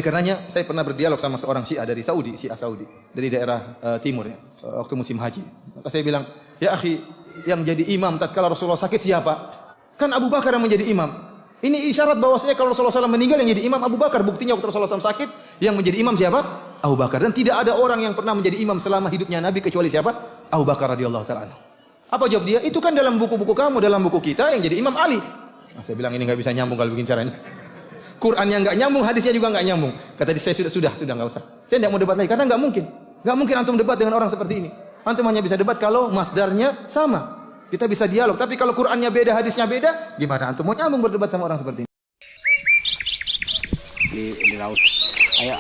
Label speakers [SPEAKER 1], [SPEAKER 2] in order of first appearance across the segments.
[SPEAKER 1] Karenanya saya pernah berdialog sama seorang Syiah dari Saudi, Syiah Saudi, dari daerah timur ya, waktu musim haji. Maka saya bilang, "Ya akhi, yang jadi imam tatkala Rasulullah sakit siapa? Kan Abu Bakar yang menjadi imam. Ini isyarat bahwasanya kalau Rasulullah SAW meninggal yang jadi imam Abu Bakar. Buktinya waktu Rasulullah SAW sakit, yang menjadi imam siapa? Abu Bakar. Dan tidak ada orang yang pernah menjadi imam selama hidupnya Nabi kecuali siapa? Abu Bakar radhiyallahu taala anhu. Apa jawab dia? Itu kan dalam buku-buku kamu, dalam buku kita yang jadi imam Ali. Nah, saya bilang ini nggak bisa nyambung kalau bikin caranya. Qurannya nggak nyambung, hadisnya juga nggak nyambung. Kata dia, saya sudah nggak usah. Saya tidak mau debat lagi karena nggak mungkin antum debat dengan orang seperti ini. Antum hanya bisa debat kalau masdarnya sama. Kita bisa dialog. Tapi kalau Qurannya beda, hadisnya beda, gimana antum mau nyambung berdebat sama orang seperti ini?
[SPEAKER 2] Di laut. Ayo.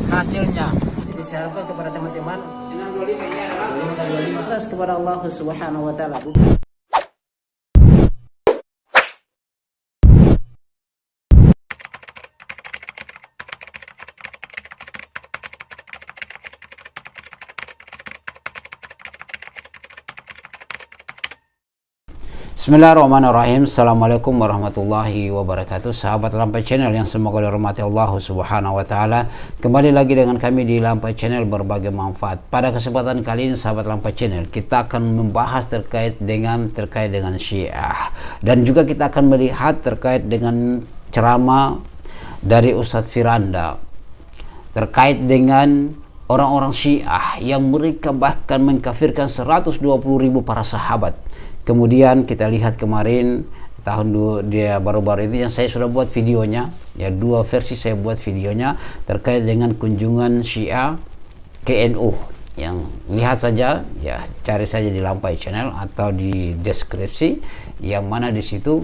[SPEAKER 2] Hasilnya. Jadi saya harapkan kepada teman-teman dengan 25 ini adalah 25 ikhlas kepada Allah Subhanahu wa taala. Bismillahirrahmanirrahim. Assalamualaikum warahmatullahi wabarakatuh. Sahabat Lampai Channel yang semoga dirahmati Allah Subhanahu wa taala. Kembali lagi dengan kami di Lampai Channel berbagi manfaat. Pada kesempatan kali ini sahabat Lampai Channel, kita akan membahas terkait dengan Syiah, dan juga kita akan melihat terkait dengan ceramah dari Ustadz Firanda terkait dengan orang-orang Syiah yang mereka bahkan mengkafirkan 120.000 para sahabat. Kemudian kita lihat kemarin dia baru-baru itu yang saya sudah buat videonya, ya, 2 versi saya buat videonya terkait dengan kunjungan Syiah ke NU. Yang lihat saja, ya, cari saja di Lampai Channel atau di deskripsi, yang mana di situ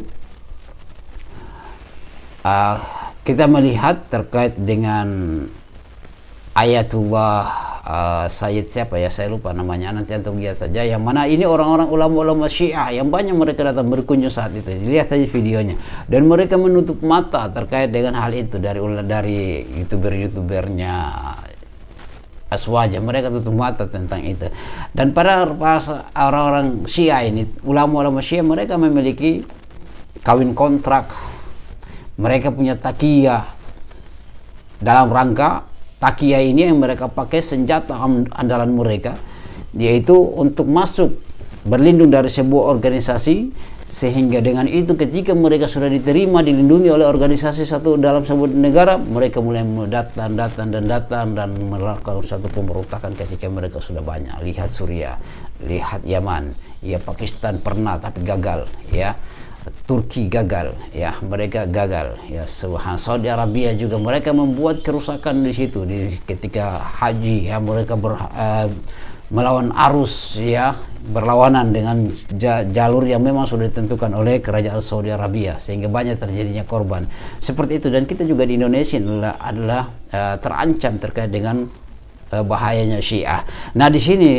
[SPEAKER 2] kita melihat terkait dengan Ayatullah Sayyid siapa ya, saya lupa namanya, nanti antum lihat saja, yang mana ini orang-orang ulama-ulama Syiah yang banyak mereka datang berkunjung saat itu. Lihat saja videonya, dan mereka menutup mata terkait dengan hal itu dari youtubernya Aswaja. Mereka tutup mata tentang itu. Dan pada orang-orang Syiah ini, ulama-ulama Syiah, mereka memiliki kawin kontrak, mereka punya takiyah. Dalam rangka takiyah ini yang mereka pakai senjata andalan mereka, yaitu untuk masuk berlindung dari sebuah organisasi, sehingga dengan itu ketika mereka sudah diterima dilindungi oleh organisasi satu dalam sebuah negara, mereka mulai datang dan melakukan satu pemberontakan ketika mereka sudah banyak. Lihat Suriah, lihat Yaman, ya, Pakistan pernah tapi gagal, ya, Turki gagal, ya, mereka gagal, ya, Saudi Arabia juga mereka membuat kerusakan di situ ketika haji, ya, mereka melawan arus, ya, berlawanan dengan jalur yang memang sudah ditentukan oleh kerajaan Saudi Arabia, sehingga banyak terjadinya korban seperti itu. Dan kita juga di Indonesia adalah terancam terkait dengan bahayanya Syiah. Nah, di sini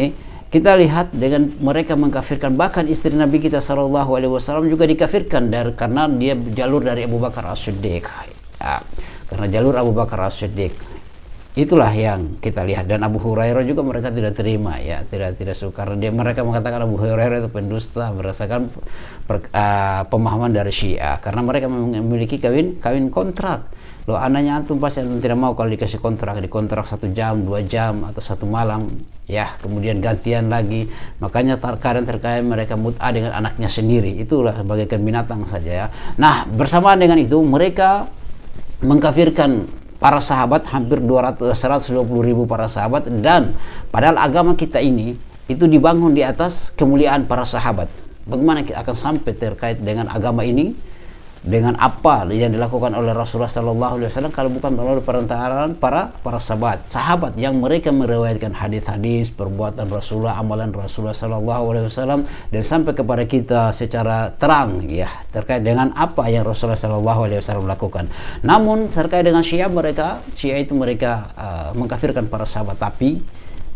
[SPEAKER 2] kita lihat dengan mereka mengkafirkan, bahkan istri Nabi kita SAW juga dikafirkan karena dia jalur dari Abu Bakar As-Siddiq, ya, karena jalur Abu Bakar As-Siddiq. Itulah yang kita lihat. Dan Abu Hurairah juga mereka tidak terima, ya, tidak suka, karena mereka mengatakan Abu Hurairah itu pendusta berdasarkan pemahaman dari Syiah, karena mereka memiliki kawin kontrak. Loh, anaknya antum pasti antum tidak mau kalau dikasih dikontrak 1 jam, 2 jam, atau 1 malam, ya, kemudian gantian lagi. Makanya terkadang mereka mut'ah dengan anaknya sendiri, itulah bagaikan binatang saja, ya. Nah, bersamaan dengan itu mereka mengkafirkan para sahabat, hampir 120.000 para sahabat. Dan padahal agama kita ini itu dibangun di atas kemuliaan para sahabat. Bagaimana kita akan sampai terkait dengan agama ini, dengan apa yang dilakukan oleh Rasulullah SAW kalau bukan melalui perantaraan para sahabat yang mereka meriwayatkan hadis-hadis, perbuatan Rasulullah, amalan Rasulullah SAW, dan sampai kepada kita secara terang, ya, terkait dengan apa yang Rasulullah SAW lakukan. Namun terkait dengan Syiah itu mereka mengkafirkan para sahabat, tapi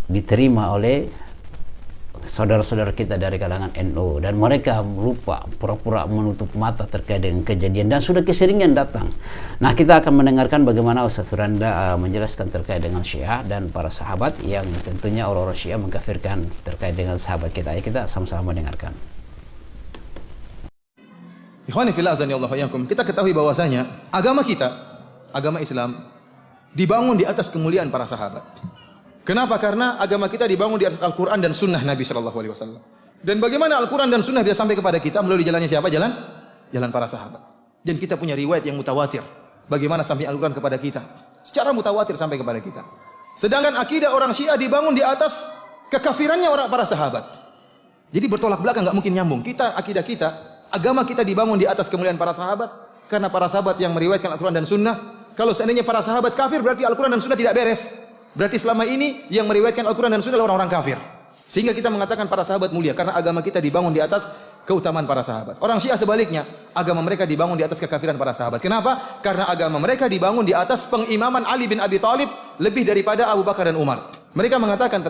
[SPEAKER 2] diterima oleh saudara-saudara kita dari kalangan NU, dan mereka lupa, pura-pura menutup mata terkait dengan kejadian, dan sudah keseringan datang. Nah, kita akan mendengarkan bagaimana Ustadz Firanda menjelaskan terkait dengan Syiah dan para sahabat yang tentunya orang-orang Syiah mengkafirkan terkait dengan sahabat kita. Ayo kita sama-sama mendengarkan.
[SPEAKER 1] Ikhwani fillah azani Allah wa iyyakum. Kita ketahui bahwasanya agama kita, agama Islam dibangun di atas kemuliaan para sahabat. Kenapa? Karena agama kita dibangun di atas Al-Qur'an dan sunnah Nabi sallallahu alaihi wasallam. Dan bagaimana Al-Qur'an dan sunnah bisa sampai kepada kita melalui jalannya siapa? Jalan para sahabat. Dan kita punya riwayat yang mutawatir. Bagaimana sampai Al-Qur'an kepada kita? Secara mutawatir sampai kepada kita. Sedangkan akidah orang Syiah dibangun di atas kekafirannya orang para sahabat. Jadi bertolak belakang, enggak mungkin nyambung. Akidah kita, agama kita dibangun di atas kemuliaan para sahabat karena para sahabat yang meriwayatkan Al-Qur'an dan sunnah. Kalau seandainya para sahabat kafir berarti Al-Qur'an dan sunnah tidak beres. Berarti selama ini yang meriwayatkan Al-Qur'an dan sunnah adalah orang-orang kafir. Sehingga kita mengatakan para sahabat mulia karena agama kita dibangun di atas keutamaan para sahabat. Orang Syiah sebaliknya, agama mereka dibangun di atas kekafiran para sahabat. Kenapa? Karena agama mereka dibangun di atas pengimaman Ali bin Abi Thalib lebih daripada Abu Bakar dan Umar. Mereka mengatakan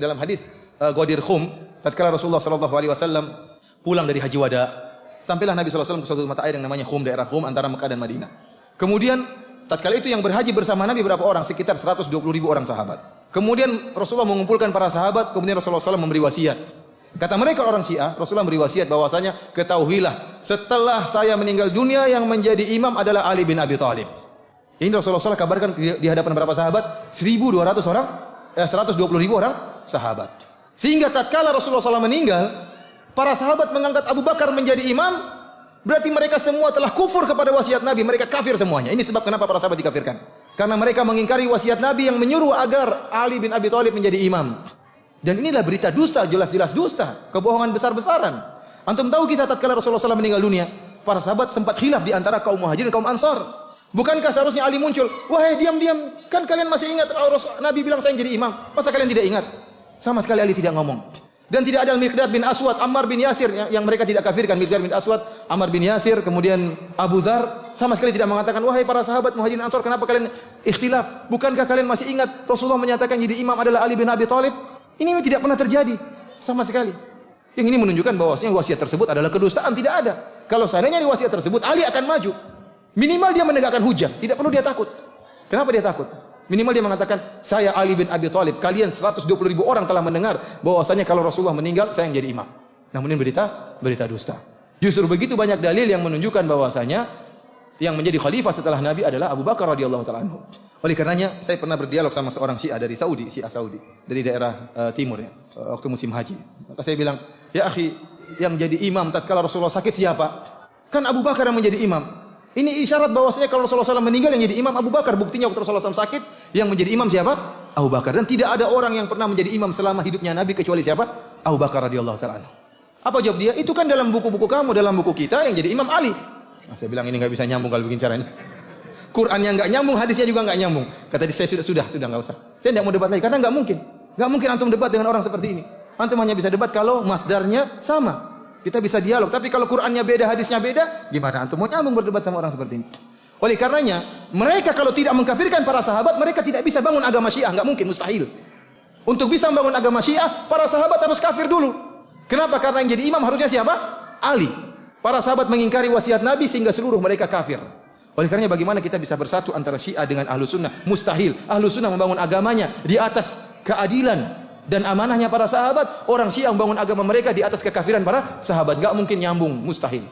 [SPEAKER 1] dalam hadis Ghadir Khum, tatkala Rasulullah sallallahu alaihi wasallam pulang dari Haji Wada, sampailah Nabi sallallahu alaihi wasallam ke suatu mata air yang namanya Khum, daerah Khum antara Mekah dan Madinah. Kemudian tatkala itu yang berhaji bersama Nabi berapa orang? Sekitar 120.000 orang sahabat. Kemudian Rasulullah mengumpulkan para sahabat, kemudian Rasulullah SAW memberi wasiat. Kata mereka orang Syiah, Rasulullah memberi wasiat bahwasanya ketahuilah setelah saya meninggal dunia yang menjadi imam adalah Ali bin Abi Thalib. Ini Rasulullah SAW kabarkan di hadapan berapa sahabat? 1.200 orang, 120.000 orang sahabat. Sehingga tatkala Rasulullah SAW meninggal, para sahabat mengangkat Abu Bakar menjadi imam, berarti mereka semua telah kufur kepada wasiat Nabi, mereka kafir semuanya. Ini sebab kenapa para sahabat dikafirkan. Karena mereka mengingkari wasiat Nabi yang menyuruh agar Ali bin Abi Thalib menjadi imam. Dan inilah berita dusta, jelas-jelas dusta, kebohongan besar-besaran. Antum tahu kisah tatkala Rasulullah SAW meninggal dunia, para sahabat sempat khilaf di antara kaum Muhajirin dan kaum Ansar. Bukankah seharusnya Ali muncul? Wahai diam-diam, kan kalian masih ingat Nabi bilang saya jadi imam? Masa kalian tidak ingat? Sama sekali Ali tidak ngomong. Dan tidak ada Miqdad bin Aswad, Ammar bin Yasir yang mereka tidak kafirkan. Miqdad bin Aswad, Ammar bin Yasir, kemudian Abu Dzar sama sekali tidak mengatakan wahai para sahabat Muhajirin Ansar kenapa kalian ikhtilaf? Bukankah kalian masih ingat Rasulullah menyatakan jadi imam adalah Ali bin Abi Thalib? Ini tidak pernah terjadi sama sekali. Yang ini menunjukkan bahwasanya wasiat tersebut adalah kedustaan, tidak ada. Kalau seandainya di wasiat tersebut Ali akan maju. Minimal dia menegakkan hujah, tidak perlu dia takut. Kenapa dia takut? Minimal dia mengatakan, saya Ali bin Abi Thalib, kalian 120.000 orang telah mendengar bahwasanya kalau Rasulullah meninggal, saya yang jadi imam. Namun ini berita dusta. Justru begitu banyak dalil yang menunjukkan bahwasanya yang menjadi khalifah setelah Nabi adalah Abu Bakar radhiyallahu taala anhu. Oleh karenanya, saya pernah berdialog sama seorang Syiah dari Saudi, Syiah Saudi, dari daerah timur ya, waktu musim haji. Maka saya bilang, ya akhi, yang jadi imam tatkala Rasulullah sakit siapa? Kan Abu Bakar yang menjadi imam. Ini isyarat bahwasanya kalau Rasulullah SAW meninggal yang jadi imam Abu Bakar. Buktinya waktu Rasulullah SAW sakit yang menjadi imam siapa? Abu Bakar. Dan tidak ada orang yang pernah menjadi imam selama hidupnya Nabi kecuali siapa? Abu Bakar radhiyallahu taala. Apa jawab dia? Itu kan dalam buku-buku kamu, dalam buku kita yang jadi imam Ali. Nah, saya bilang ini nggak bisa nyambung kalau begini caranya. Qurannya nggak nyambung, hadisnya juga nggak nyambung. Kata dia, saya sudah nggak usah. Saya tidak mau debat lagi karena nggak mungkin antum debat dengan orang seperti ini. Antum hanya bisa debat kalau masdarnya sama. Kita bisa dialog, tapi kalau Qur'annya beda, hadisnya beda, gimana antum mau nyambung berdebat sama orang seperti ini? Oleh karenanya, mereka kalau tidak mengkafirkan para sahabat, mereka tidak bisa bangun agama Syiah, enggak mungkin, mustahil. Untuk bisa membangun agama Syiah, para sahabat harus kafir dulu. Kenapa? Karena yang jadi imam harusnya siapa? Ali. Para sahabat mengingkari wasiat Nabi sehingga seluruh mereka kafir. Oleh karenanya bagaimana kita bisa bersatu antara Syiah dengan Ahlus Sunnah? Mustahil. Ahlus Sunnah membangun agamanya di atas keadilan dan amanahnya para sahabat. Orang Syiah membangun agama mereka di atas kekafiran para sahabat. Gak mungkin nyambung, mustahil.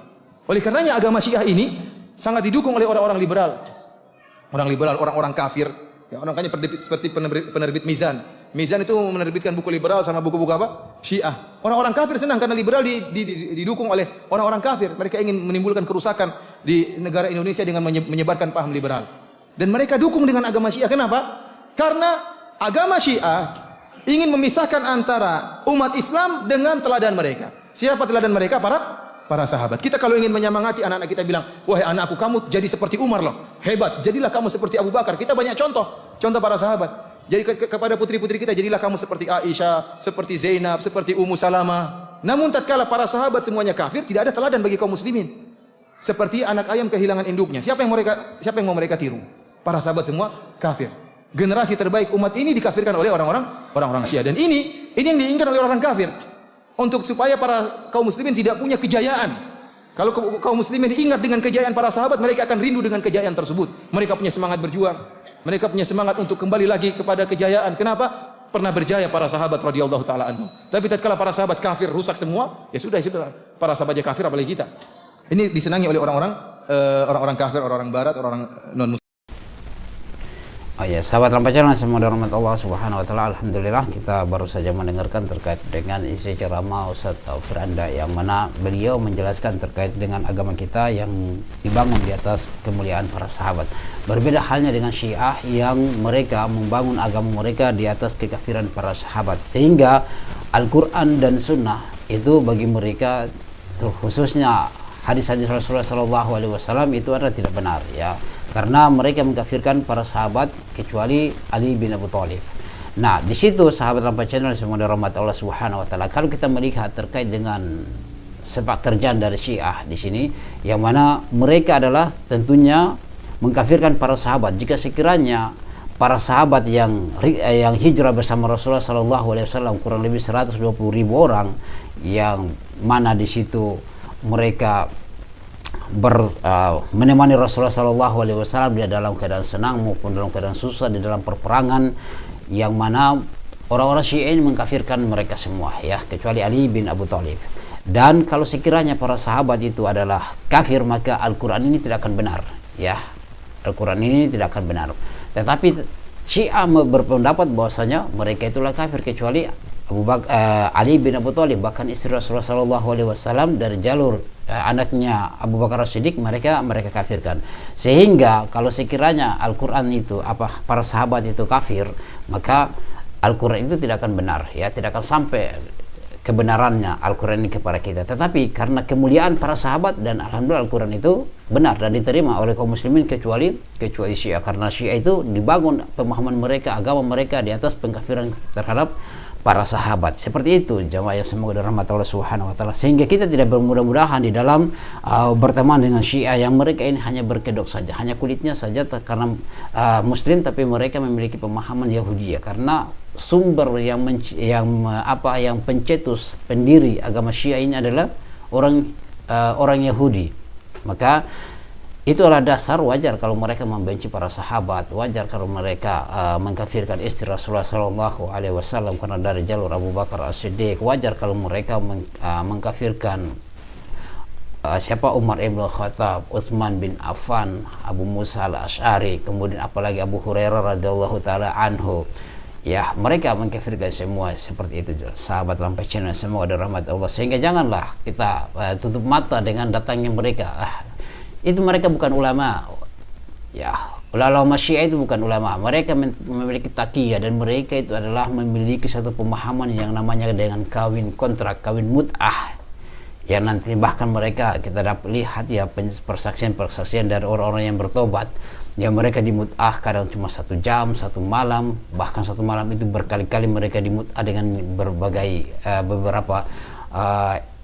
[SPEAKER 1] Oleh karenanya agama Syiah ini sangat didukung oleh orang-orang liberal. Orang liberal, orang-orang kafir. Ya, orang kaya seperti penerbit Mizan. Mizan itu menerbitkan buku liberal sama buku-buku apa? Syiah. Orang-orang kafir senang karena liberal didukung oleh orang-orang kafir. Mereka ingin menimbulkan kerusakan di negara Indonesia dengan menyebarkan paham liberal. Dan mereka dukung dengan agama Syiah. Kenapa? Karena agama Syiah ingin memisahkan antara umat Islam dengan teladan mereka. Siapa teladan mereka? Para sahabat. Kita kalau ingin menyemangati anak-anak kita bilang, wahai anakku kamu jadi seperti Umar loh. Hebat. Jadilah kamu seperti Abu Bakar. Kita banyak contoh para sahabat. Jadi kepada putri-putri kita jadilah kamu seperti Aisyah, seperti Zainab, seperti Ummu Salamah. Namun tatkala para sahabat semuanya kafir, tidak ada teladan bagi kaum muslimin. Seperti anak ayam kehilangan induknya. Siapa yang mau mereka tiru? Para sahabat semua kafir. Generasi terbaik umat ini dikafirkan oleh orang-orang Syiah. Dan ini yang diinginkan oleh orang kafir. Untuk supaya para kaum muslimin tidak punya kejayaan. Kalau kaum muslimin ingat dengan kejayaan para sahabat, mereka akan rindu dengan kejayaan tersebut. Mereka punya semangat berjuang. Mereka punya semangat untuk kembali lagi kepada kejayaan. Kenapa? Pernah berjaya para sahabat radhiyallahu taala anhum. Tapi tatkala para sahabat kafir rusak semua, ya sudah. Para sahabat kafir apalagi kita. Ini disenangi oleh orang-orang kafir, orang-orang barat, orang non muslim.
[SPEAKER 2] Oh ya, sahabat Lampai Channel semua rahmat Allah Subhanahu wa taala. Alhamdulillah kita baru saja mendengarkan terkait dengan isi ceramah Ustaz Firanda yang mana beliau menjelaskan terkait dengan agama kita yang dibangun di atas kemuliaan para sahabat. Berbeda halnya dengan Syiah yang mereka membangun agama mereka di atas kekafiran para sahabat, sehingga Al-Qur'an dan Sunnah itu bagi mereka, khususnya hadis-hadis Rasulullah SAW itu adalah tidak benar, ya, karena mereka mengkafirkan para sahabat kecuali Ali bin Abi Thalib. Nah, di situ sahabat Lampai Channel semua rahmat Allah Subhanahu wa taala, kalau kita melihat terkait dengan sepak terjang dari Syiah di sini, yang mana mereka adalah tentunya mengkafirkan para sahabat. Jika sekiranya para sahabat yang hijrah bersama Rasulullah SAW kurang lebih 120.000 orang, yang mana di situ mereka menemani Rasulullah SAW dia dalam keadaan senang maupun dalam keadaan susah di dalam perperangan, yang mana orang-orang Syiah ini mengkafirkan mereka semua, ya, kecuali Ali bin Abi Thalib. Dan kalau sekiranya para sahabat itu adalah kafir, maka Al-Quran ini tidak akan benar, ya, Al-Quran ini tidak akan benar. Tetapi Syiah berpendapat bahwasanya mereka itulah kafir kecuali Ali bin Abi Thalib, bahkan istri Rasulullah SAW dari jalur anaknya Abu Bakar As-Siddiq mereka kafirkan. Sehingga kalau sekiranya Al-Quran itu para sahabat itu kafir, maka Al-Quran itu tidak akan benar, ya, tidak akan sampai kebenarannya Al-Quran ini kepada kita. Tetapi karena kemuliaan para sahabat, dan alhamdulillah Al-Quran itu benar dan diterima oleh kaum muslimin kecuali Syiah, karena Syiah itu dibangun pemahaman mereka, agama mereka di atas pengkafiran terhadap para sahabat. Seperti itu jamaah yang semoga dirahmati Allah Subhanahu wa taala, sehingga kita tidak bermudah-mudahan di dalam berteman dengan Syiah yang mereka ini hanya berkedok saja, hanya kulitnya saja karena muslim, tapi mereka memiliki pemahaman Yahudi, ya, karena sumber yang pencetus pendiri agama Syiah ini adalah orang Yahudi. Maka itu adalah dasar wajar kalau mereka membenci para sahabat, wajar kalau mereka mengkafirkan istri Rasulullah SAW karena dari jalur Abu Bakar As-Siddiq, wajar kalau mereka mengkafirkan Umar ibn Khattab, Utsman bin Affan, Abu Musa al-Asy'ari, kemudian apalagi Abu Hurairah radhiyallahu taala anhu. Ya, mereka mengkafirkan semua. Seperti itu sahabat Lampai Channel semua ada rahmat Allah, sehingga janganlah kita tutup mata dengan datangnya mereka. Itu mereka bukan ulama, ya, ulama Syiah itu bukan ulama. Mereka memiliki taqiyah, dan mereka itu adalah memiliki satu pemahaman yang namanya dengan kawin kontrak, kawin mut'ah, yang nanti bahkan mereka kita dapat lihat, ya, persaksian dari orang-orang yang bertobat, ya, mereka dimut'ah kadang cuma 1 jam, 1 malam, bahkan 1 malam itu berkali-kali mereka dimut'ah dengan berbagai beberapa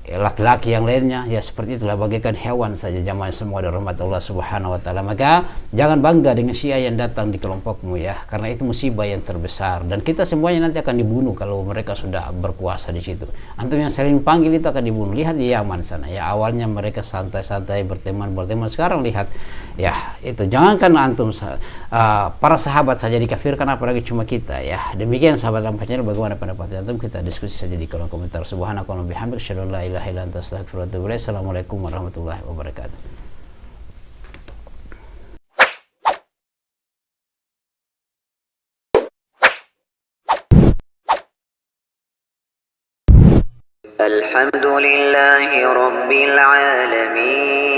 [SPEAKER 2] laki-laki yang lainnya, ya, seperti itulah, bagaikan hewan saja jamaah semua ada rahmat Allah Subhanahu wa taala. Maka jangan bangga dengan Syiah yang datang di kelompokmu, ya, karena itu musibah yang terbesar, dan kita semuanya nanti akan dibunuh kalau mereka sudah berkuasa di situ. Antum yang sering panggil itu akan dibunuh. Lihat di Yaman sana, ya, awalnya mereka santai-santai berteman, sekarang lihat, ya, itu jangankan antum para sahabat saja dikafirkan, apalagi cuma kita, ya. Demikian sahabat Lampai Channel, bagaimana pendapat antum? Kita diskusi saja di kolom komentar. Subhanakallahumma wa bihamdika asyhadu an la ilaha illa anta astaghfiruka wa atubu ilaik. Assalamualaikum warahmatullahi wabarakatuh.
[SPEAKER 3] الحمد لله رب العالمين